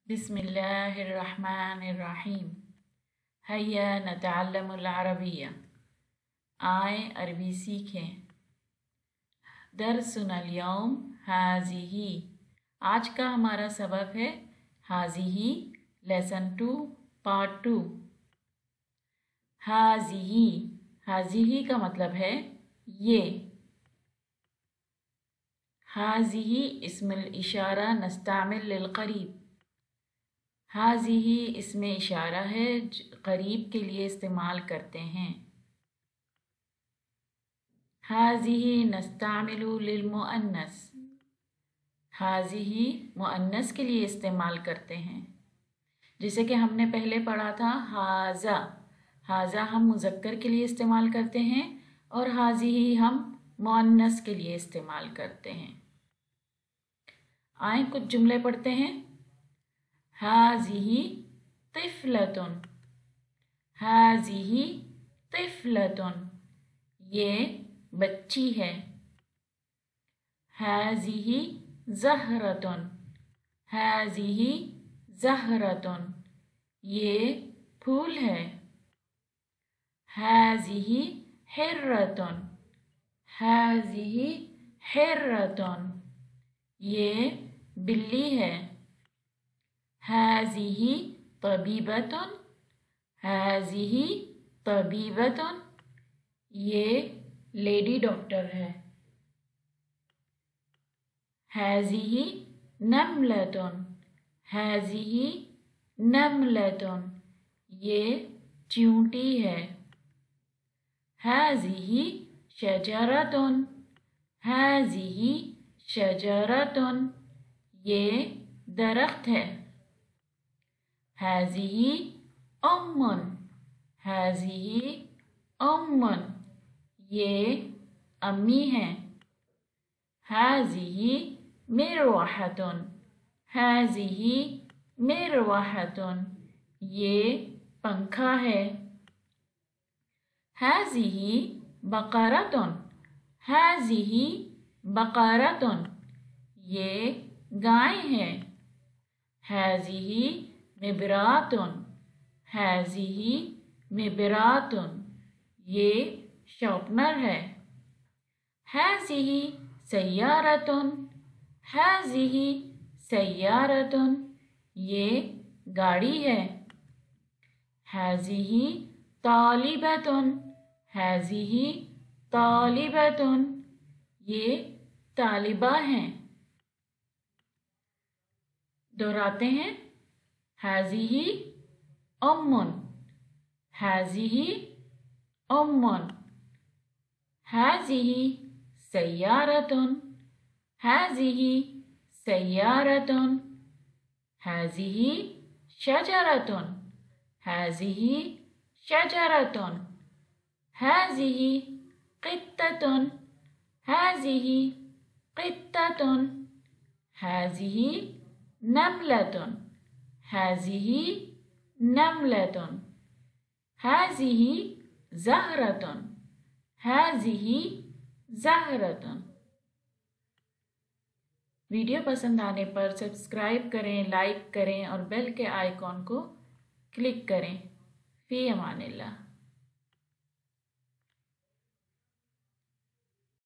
बिस्मिल्लाहिर्रहमानिर्रहीम। हैया नतअल्लमुल अरबिया। आए अरबी सीखें। दरसुनल यौम हाज़िही। आज का हमारा सबक है हाज़िही, लेसन 2 पार्ट 2। हाज़िही, हाज़िही का मतलब है ये। हाज़िही इस्मुल इशारा नस्तामिल लिल क़रीब। हाज़िही इसमें इशारा है, करीब के लिए इस्तेमाल करते हैं। हाज़िही नस्तामिलु लिल मुअन्नस। हाज़िही मुअन्नस के लिए इस्तेमाल करते हैं। जैसे कि हमने पहले पढ़ा था हाज़ा। हाज़ा हम मुज़क्कर के लिए इस्तेमाल करते हैं और हाज़िही हम मुअन्नस के लिए इस्तेमाल करते हैं। आए कुछ जुमले पढ़ते हैं। हाज़िही तिफ़लतुन। हाज़िही तिफ़लतुन, ये बच्ची है। हाज़िही ज़हरतुन। हाज़िही ज़हरतुन, ये फूल है। हाज़िही हिर्रतुन। हाज़िही हिर्रतुन, ये बिल्ली है। हाज़िही तबीबतुन। हाज़िही तबीबतुन, ये लेडी डॉक्टर है। हाज़िही नमलतुन। हाज़िही नमलतुन, ये चींटी है। हाज़िही शजरतुन। हाज़िही शजरतुन, ये दरख्त है। हाज़िही उम्मुन। हाज़िही उम्मुन, ये अम्मी हैं। हाज़िही मिरवहतुन। हाज़िही मिरवहतुन, ये पंखा है। हाज़िही बक़रतुन। हाज़िही बक़रतुन, ये गाय है। हाज़िही मिबरातुन। हाज़िही मिबरातुन, ये शॉर्पनर है। हाज़िही सय्यारतुन। हाज़िही सय्यारतुन, ये गाड़ी है। हाज़िही तालिबतुन। हाज़िही तालिबतुन, ये तालिबा हैं। दोहराते हैं। हाज़िही उम्मुन। हाज़िही उम्मुन। हाज़िही सय्यारतुन। हाज़िही सय्यारतुन। हाज़िही शजरतुन। हाज़िही शजरतुन। हाज़िही क़ित्ततुन। हाज़िही क़ित्ततुन। हाज़िही नमलतुन। हाज़िही नमलतुन। हाज़िही ज़हरतुन। हाज़िही ज़हरतुन। वीडियो पसंद आने पर सब्सक्राइब करें, लाइक करें और बेल के आइकॉन को क्लिक करें। फ़ी अमानिल्लाह।